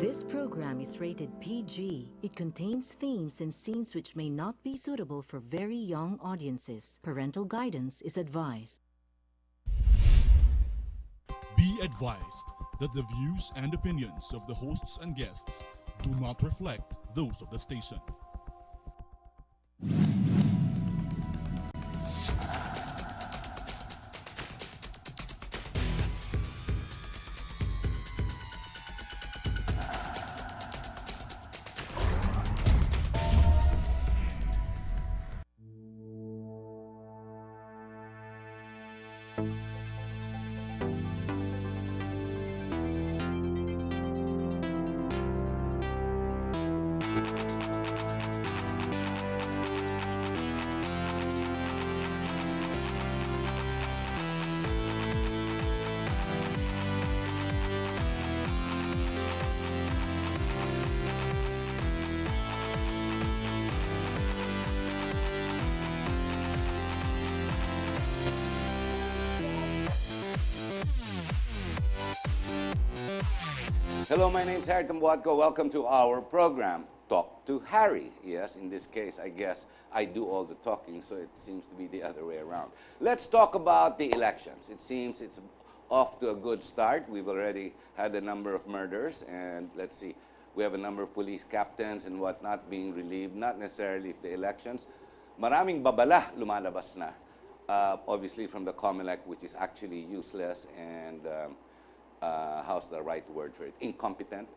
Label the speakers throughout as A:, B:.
A: This program is rated PG. It contains themes and scenes which may not be suitable for very young audiences. Parental guidance is advised.
B: Be advised that the views and opinions of the hosts and guests do not reflect those of the station.
C: Hello, my name is Herbert Sanciangco. Welcome to our program, Talk to Harry. Yes, in this case, I guess I do all the talking, so it seems to be the other way around. Let's talk about the elections. It seems it's off to a good start. We've already had a number of murders, and let's see, we have a number of police captains and whatnot being relieved, not necessarily if the elections. Maraming babala lumalabas na. Obviously from the COMELEC, which is actually useless and how's the right word for it? Incompetent,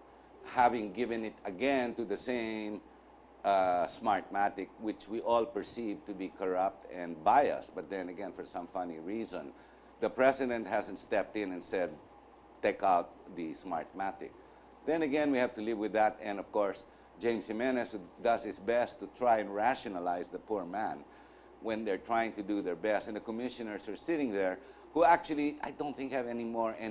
C: having given it again to the same Smartmatic, which we all perceive to be corrupt and biased. But then again, for some funny reason, the president hasn't stepped in and said, take out the Smartmatic. Then again, we have to live with that. And of course, James Jimenez, who does his best to try and rationalize the poor man when they're trying to do their best. And the commissioners are sitting there who actually, I don't think have any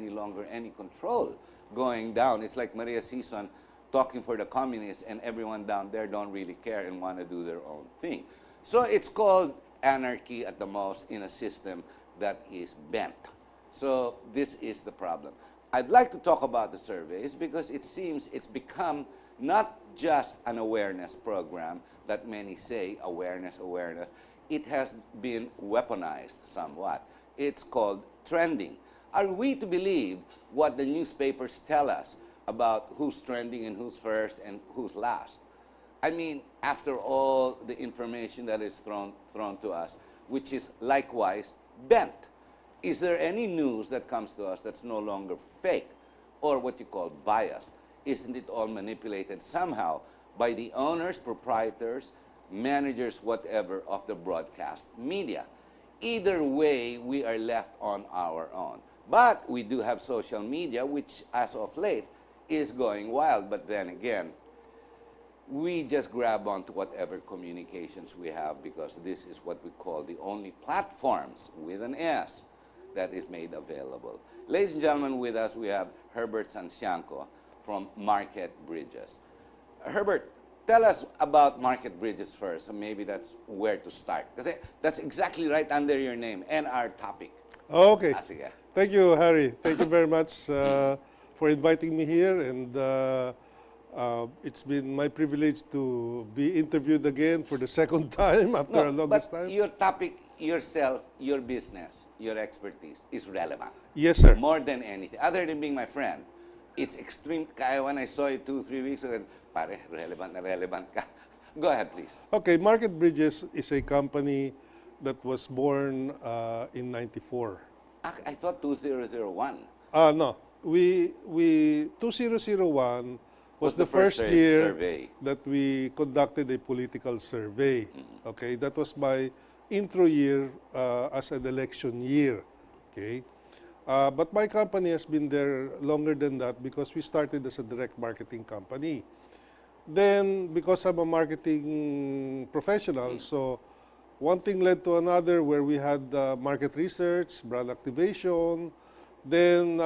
C: longer any control going down. It's like Maria Sison talking for the communists, and everyone down there don't really care and want to do their own thing. So it's called anarchy at the most in a system that is bent. So this is the problem. I'd like to talk about the surveys because it seems it's become not just an awareness program that many say, awareness. It has been weaponized somewhat. It's called trending. Are we to believe what the newspapers tell us about who's trending and who's first and who's last? I mean, after all the information that is thrown to us, which is likewise bent, is there any news that comes to us that's no longer fake or what you call biased? Isn't it all manipulated somehow by the owners, proprietors, managers, whatever, of the broadcast media? Either way, we are left on our own. But we do have social media, which as of late is going wild. But then again, we just grab onto whatever communications we have because this is what we call the only platforms with an S that is made available. Ladies and gentlemen, with us we have Herbert Sanciangco from Market Bridges. Herbert, tell us about Market Bridges first, and maybe that's where to start. Because that's exactly right under your name and our topic.
D: Okay. Thank you, Harry. Thank you very much for inviting me here. And it's been my privilege to be interviewed again for the second time after a longest time.
C: Your topic, yourself, your business, your expertise is relevant.
D: Yes, sir.
C: More than anything. Other than being my friend, it's extreme. Kaya when I saw you 2-3 weeks ago, pare, relevant ka. Go ahead, please.
D: Okay, Market Bridges is a company that was born in 94.
C: I thought 2001.
D: No. 2001 was the first year
C: survey
D: that we conducted a political survey. Okay, that was my intro year as an election year. Okay. But my company has been there longer than that because we started as a direct marketing company. Then, because I'm a marketing professional, so one thing led to another where we had market research, brand activation. Then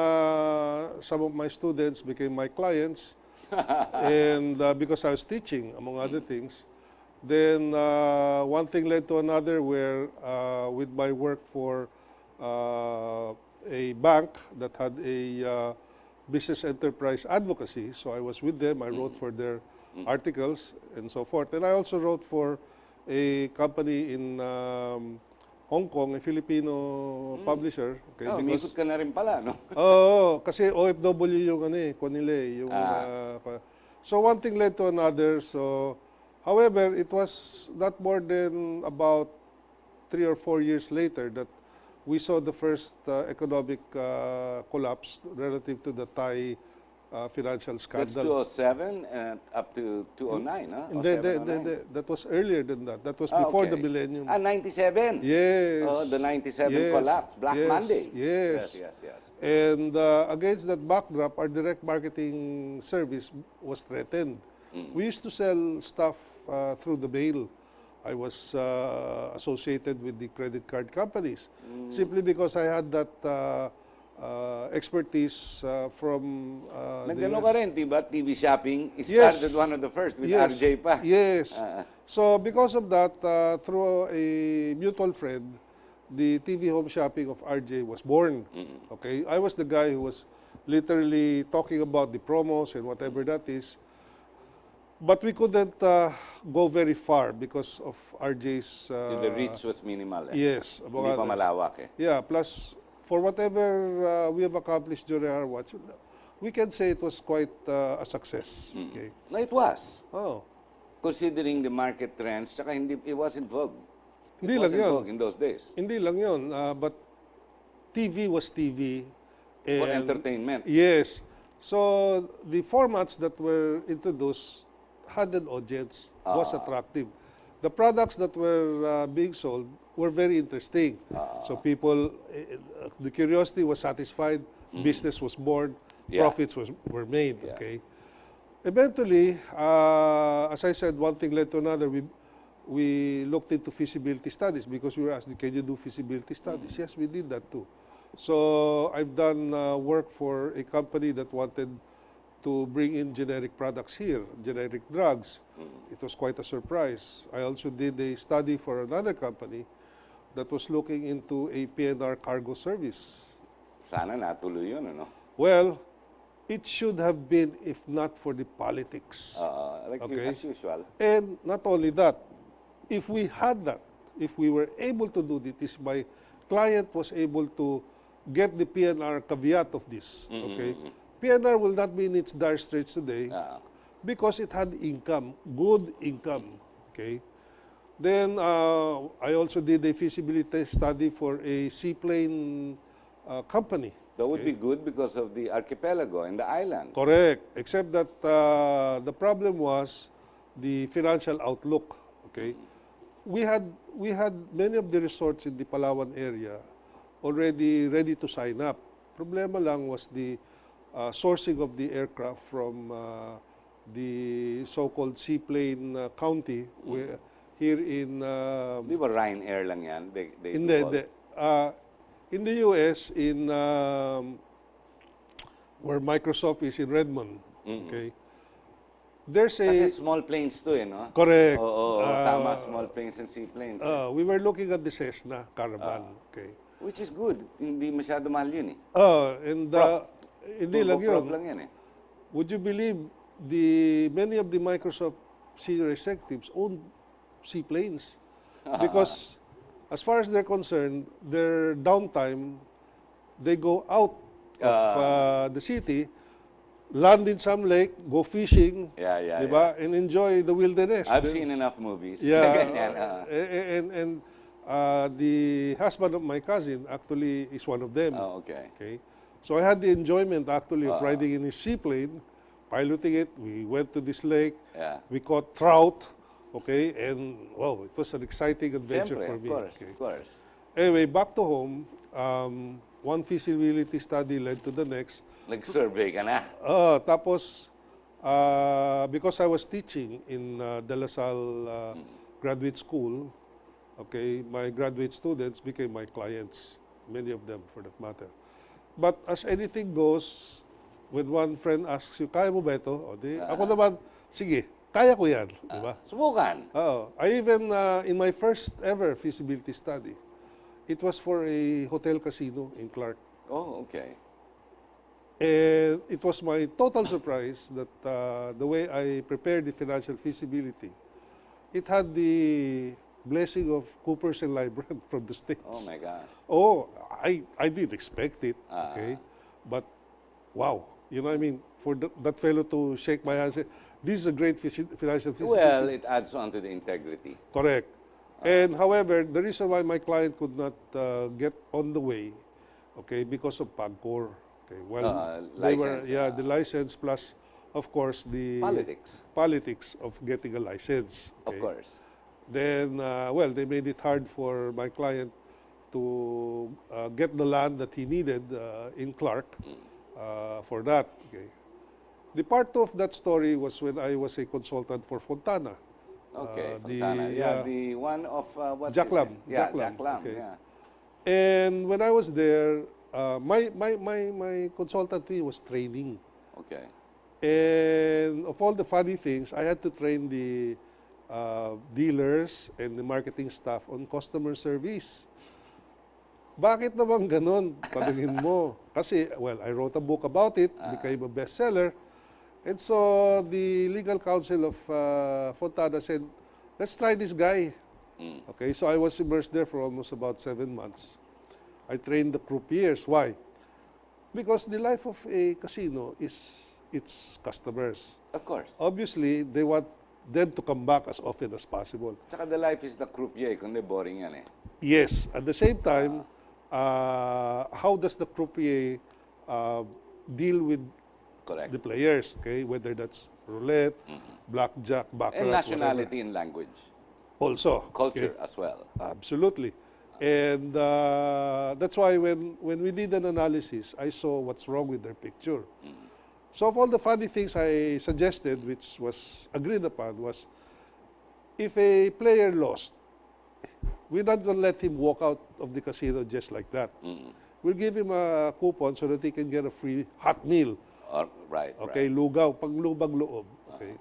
D: some of my students became my clients, and because I was teaching, among other things. Then one thing led to another where with my work for a bank that had a business enterprise advocacy. So I was with them. I wrote for their articles and so forth. And I also wrote for a company in Hong Kong, a Filipino publisher. Okay,
C: Oh, umikot ka na rin pala, no?
D: Oo, kasi OFW yung ano eh, kung nila eh, yung so one thing led to another. So however, it was not more than about 3 or 4 years later that we saw the first economic collapse relative to the Thai financial
C: That's
D: scandal.
C: 2007 and up to 2009, huh?
D: Hindi,
C: 07, 09?
D: that was earlier than that. That was before the
C: Okay.
D: millennium.
C: 97.
D: Yes.
C: Oh, the 97
D: Yes.
C: collapse, Black
D: Yes.
C: Monday.
D: Yes.
C: Yes.
D: And against that backdrop, our direct marketing service was threatened. We used to sell stuff through the mail. I was associated with the credit card companies simply because I had that expertise from the
C: Nagano
D: US.
C: ka rin, diba? TV shopping. It
D: Yes.
C: started one of the first with
D: Yes.
C: RJ pa.
D: Yes. So because of that, through a mutual friend, the TV home shopping of RJ was born. Okay, I was the guy who was literally talking about the promos and whatever that is. But we couldn't go very far because of RJ's...
C: The reach was minimal. Eh.
D: Yes.
C: Hindi pa malawak eh.
D: Yeah, plus for whatever we have accomplished during our watch, we can say it was quite a success. Okay.
C: No, it was.
D: Oh.
C: Considering the market trends, tsaka hindi, it wasn't vogue. It
D: Hindi lang
C: wasn't
D: yun.
C: vogue in those days.
D: Hindi lang yun. But TV was TV.
C: For
D: And
C: entertainment.
D: yes. So the formats that were introduced had an audience, was attractive. The products that were being sold were very interesting. So people, the curiosity was satisfied, business was born,
C: Yeah.
D: profits were made.
C: Yes.
D: Okay. Eventually, as I said, one thing led to another. We looked into feasibility studies because we were asked, can you do feasibility studies? Yes, we did that too. So I've done work for a company that wanted to bring in generic products here, generic drugs. It was quite a surprise. I also did a study for another company that was looking into a PNR cargo service.
C: Sana natuloy yun, ano?
D: Well, it should have been if not for the politics.
C: Like
D: Okay.
C: as usual.
D: And not only that, if we had that, if we were able to do this, my client was able to get the PNR caveat of this. Okay, PNR will not be in its dire straits today because it had income, good income. Okay, then I also did a feasibility study for a seaplane company.
C: That would be good because of the archipelago and the islands.
D: Correct, except that the problem was the financial outlook. Okay, we had many of the resorts in the Palawan area already ready to sign up. Problema lang was the sourcing of the aircraft from the so-called seaplane county here in
C: Di ba Ryanair lang yan? They
D: hindi,
C: do all-
D: hindi. In the US, in where Microsoft is in Redmond, okay, there's a
C: Kasi small planes to eh, no?
D: correct.
C: Oo, tama, small planes and seaplanes.
D: We were looking at the Cessna Caravan, okay.
C: Which is good. Hindi masyado mahal yun eh.
D: And hindi
C: Turbo
D: lang yun.
C: prop lang yan eh.
D: Would you believe many of the Microsoft senior executives own seaplanes? Because as far as they're concerned, their downtime, they go out of the city, land in some lake, go fishing,
C: Yeah.
D: diba? And enjoy the wilderness.
C: I've seen enough movies.
D: Yeah,
C: Ganyan,
D: and the husband of my cousin actually is one of them.
C: Oh, okay.
D: Okay, so I had the enjoyment actually of riding in his seaplane, piloting it. We went to this lake.
C: Yeah.
D: We caught trout. Okay, and wow, it was an exciting adventure
C: Siyempre,
D: for
C: of
D: me.
C: course,
D: Okay.
C: of course.
D: Anyway, back to home. One feasibility study led to the next.
C: Nag-survey ka na.
D: Tapos, because I was teaching in De La Salle Graduate School, okay, my graduate students became my clients, many of them for that matter. But as anything goes, when one friend asks you, kaya mo ba ito? O di, ako naman, sige, kaya ko yan. Di ba?
C: Subukan.
D: I even, in my first ever feasibility study, it was for a hotel casino in Clark.
C: Oh, okay.
D: And it was my total surprise that the way I prepared the financial feasibility, it had the blessing of Coopers and Lybrand from the States.
C: Oh my gosh.
D: Oh, I didn't expect it, okay? But, wow, you know what I mean? For that fellow to shake my hand and say, this is a great financial feasibility.
C: Well, it adds on to the integrity.
D: Correct. And however, the reason why my client could not get on the way, okay, because of PAGCOR. Okay, well, they were,
C: license,
D: yeah, the license plus, of course, the politics of getting a license. Okay.
C: Of course.
D: Then, well, they made it hard for my client to get the land that he needed in Clark for that. Okay. The part of that story was when I was a consultant for Fontana.
C: Okay, Fontana. The one of what's
D: Jack
C: his
D: Lam.
C: name? Yeah,
D: Jack Lam,
C: Jack Lam.
D: okay.
C: Yeah.
D: And when I was there, my consultant fee was training.
C: Okay.
D: And of all the funny things, I had to train the dealers and the marketing staff on customer service. Bakit naman ganun? Tanungin mo. Kasi, well, I wrote a book about it, became a bestseller. And so the legal counsel of Fontana said, let's try this guy. Okay, so I was immersed there for almost about 7 months. I trained the croupiers. Why? Because the life of a casino is its customers.
C: Of course.
D: Obviously, they want them to come back as often as possible.
C: Tsaka the life is the croupier, kundi boring yan eh.
D: Yes. At the same time, how does the croupier deal with
C: Correct.
D: the players? Okay, whether that's roulette, blackjack, baccarat,
C: And nationality
D: whatever.
C: and language.
D: Also.
C: Culture
D: okay?
C: as well.
D: Absolutely. And that's why when we did an analysis, I saw what's wrong with their picture. So of all the funny things I suggested, which was agreed upon, was if a player lost, we're not going to let him walk out of the casino just like that. We'll give him a coupon so that he can get a free hot meal.
C: Right,
D: Okay,
C: right.
D: lugaw, panglubag loob. Okay.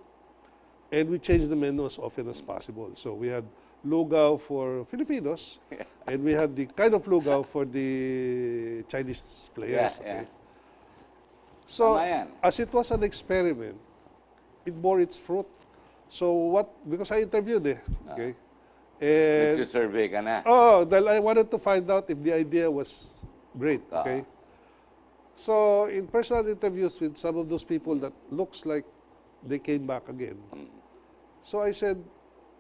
D: And we changed the menu as often as possible. So we had lugaw for Filipinos, and we had the kind of lugaw for the Chinese players.
C: Yeah, yeah.
D: Okay. So,
C: Tama yan.
D: as it was an experiment, it bore its fruit. So what, because I interviewed okay. And,
C: Nagsisurvey ka na.
D: oh, dahil I wanted to find out if the idea was great, okay? So, in personal interviews with some of those people that looks like they came back again. So I said,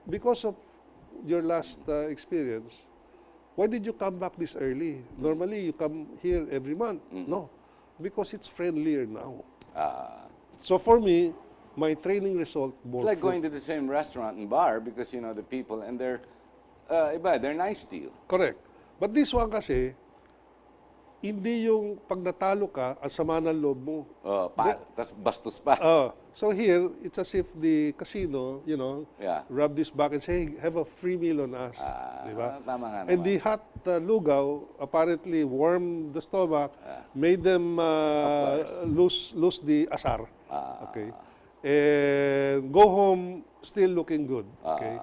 D: because of your last experience, why did you come back this early? Normally, you come here every month. No, because it's friendlier now. So for me, my training result more.
C: It's like going to the same restaurant and bar because, you know, the people, and they're nice to you.
D: Correct. But this one kasi, hindi yung pag natalo ka, ang sama ng loob mo.
C: Tas bastos pa.
D: So here, it's as if the casino, you know,
C: Yeah.
D: rub this back and say, hey, have a free meal on us. Diba?
C: Tama nga
D: And
C: naman.
D: the hot lugaw apparently warmed the stomach, made them lose the asar. Okay. And go home still looking good. Okay.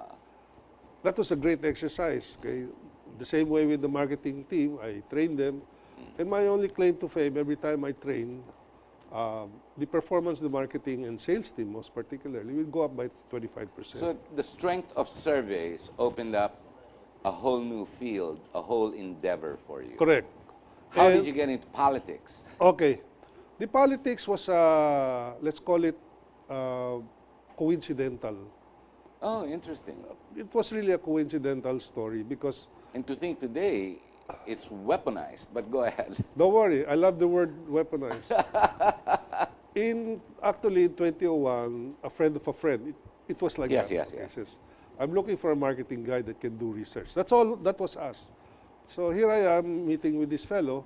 D: That was a great exercise. Okay. The same way with the marketing team, I trained them. And my only claim to fame, every time I train, the performance, the marketing and sales team most particularly, will go up by 25%.
C: So the strength of surveys opened up a whole new field, a whole endeavor for you.
D: Correct.
C: How
D: And-
C: did you get into politics?
D: Okay. The politics was, let's call it, coincidental.
C: Oh, interesting.
D: It was really a coincidental story because,
C: And to think today, it's weaponized, but go ahead.
D: don't worry, I love the word weaponized. Actually, in 2001, a friend of a friend, it was like
C: Yes,
D: that.
C: yes,
D: Okay,
C: yes.
D: says, I'm looking for a marketing guy that can do research. That's all, that was us. So here I am meeting with this fellow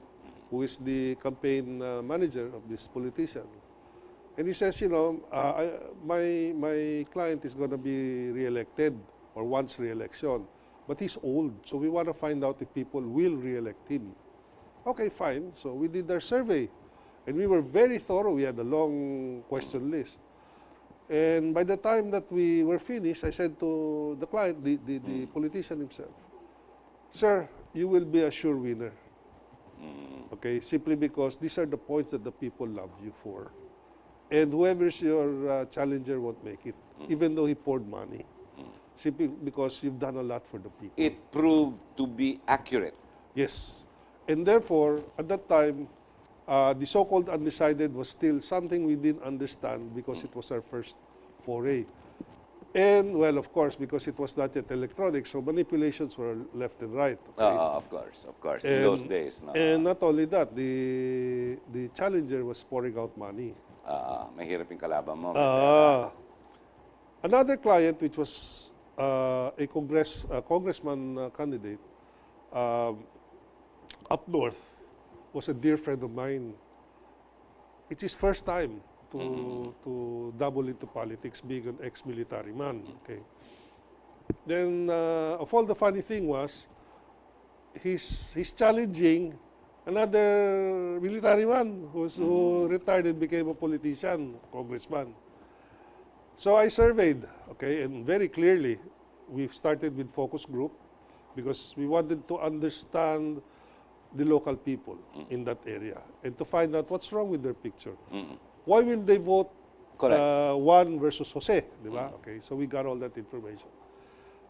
D: who is the campaign manager of this politician. And he says, you know, my client is going to be re-elected or wants re-election, but he's old, so we want to find out if people will re-elect him. Okay, fine. So we did our survey, and we were very thorough. We had a long question list. And by the time that we were finished, I said to the client, the politician himself, sir, you will be a sure winner. Okay, simply because these are the points that the people love you for. And whoever's your challenger won't make it, even though he poured money. Simply because you've done a lot for the people.
C: It proved to be accurate.
D: Yes. And therefore, at that time, the so-called undecided was still something we didn't understand because it was our first foray. And, well, of course, because it was not yet electronic, so manipulations were left and right. Okay?
C: Of course. In those days. No.
D: And not only that, the challenger was pouring out money.
C: Mahirap yung kalaban mo.
D: Another client, which was a congressman candidate up north, was a dear friend of mine. It's his first time to double into politics, being an ex-military man. Okay. Then, of all the funny thing was, he's challenging another military man who retired and became a politician, congressman. So I surveyed, okay, and very clearly, we've started with focus group because we wanted to understand the local people in that area and to find out what's wrong with their picture. Why will they vote Juan versus Jose? Diba? Okay, so we got all that information.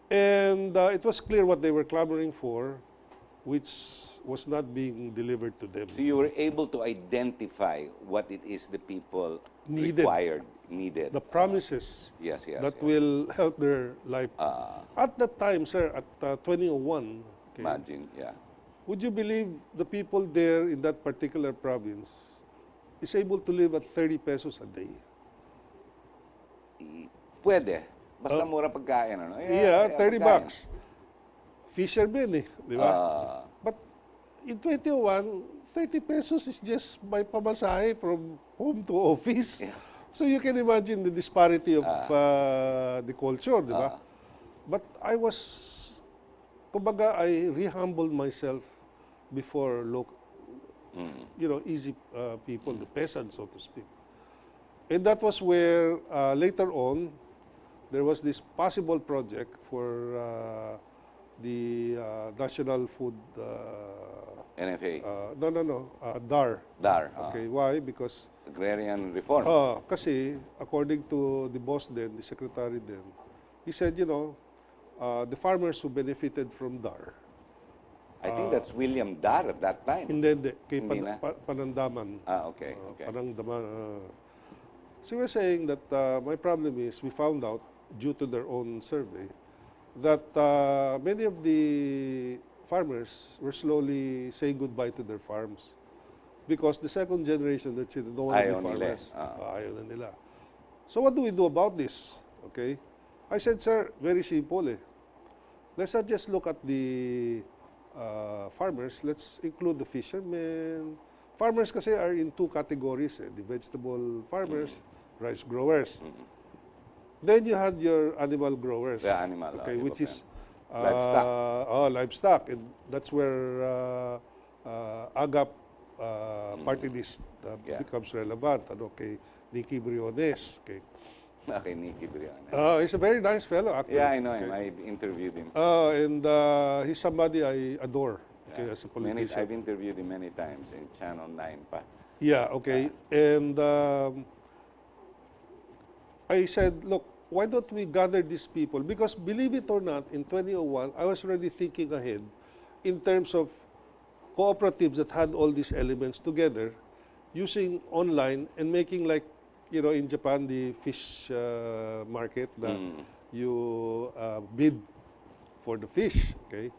D: And it was clear what they were clamoring for, which was not being delivered to them.
C: So you were able to identify what it is the people
D: Needed.
C: needed.
D: The promises
C: Yes.
D: will help their life. At that time, sir, at 2001, okay,
C: Imagine, yeah.
D: would you believe the people there in that particular province is able to live at 30 pesos a day?
C: Pwede. Basta mura pagkain, ano?
D: Yeah, 30
C: pagkain.
D: bucks. Fishermen di ba? But in 2001, 30 pesos is just my pamasahe from home to office.
C: Yeah.
D: So you can imagine the disparity of the culture, di ba? But I was, kumbaga, I re-humbled myself before easy people, the peasants, so to speak. And that was where later on, there was this possible project for the National Food...
C: NFA.
D: DAR.
C: DAR.
D: Okay, why? Because...
C: Agrarian reform.
D: Kasi, according to the boss then, the secretary then, he said, the farmers who benefited from DAR.
C: I think that's William Dar at that time.
D: Hindi. Kay
C: Hindi na?
D: Panandaman.
C: Okay.
D: Panandaman. So we're saying that my problem is we found out, due to their own survey, that many of the farmers were slowly saying goodbye to their farms because the second generation, their children don't want to be farmers. Ayaw na nila. So what do we do about this? Okay? I said, sir, very simple. Let's not just look at the farmers. Let's include the fishermen. Farmers kasi are in two categories. The vegetable farmers, rice growers. Then you had your animal growers.
C: The animal.
D: Okay, which is
C: livestock.
D: Livestock. And that's where AGAP party list becomes relevant. Kay Nicky Briones. Okay.
C: Okay, Nicky Briones.
D: He's a very nice fellow, actually.
C: Yeah, I know him. I interviewed him.
D: And he's somebody I adore as a politician.
C: I've interviewed him many times in Channel 9 pa.
D: Yeah, okay. And I said, look, why don't we gather these people? Because believe it or not, in 2001, I was already thinking ahead in terms of cooperatives that had all these elements together, using online and making like, in Japan, the fish market, you bid for the fish, okay?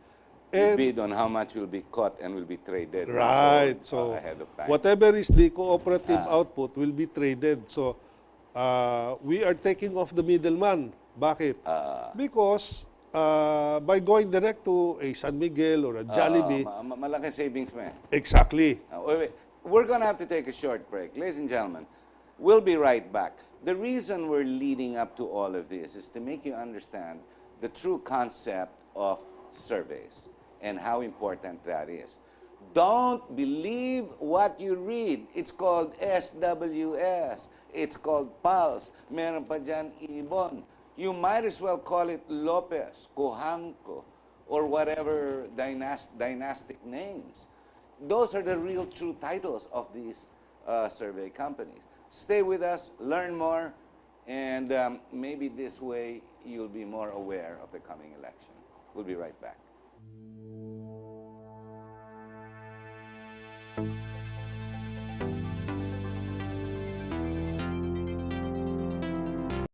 C: You bid on how much will be caught and will be traded.
D: Right. So
C: ahead of time.
D: whatever is the cooperative output will be traded. So we are taking off the middleman. Bakit? Because by going direct to a San Miguel or a Jollibee.
C: Malaki savings mo.
D: Exactly.
C: Wait. We're going to have to take a short break. Ladies and gentlemen, we'll be right back. The reason we're leading up to all of this is to make you understand the true concept of surveys and how important that is. Don't believe what you read. It's called SWS. It's called PALS. Meron pa dyan Ibon. You might as well call it Lopez, Cojanco, or whatever dynastic names. those are the real true titles of these survey companies. Stay with us, learn more, and maybe this way you'll be more aware of the coming election. We'll be right back.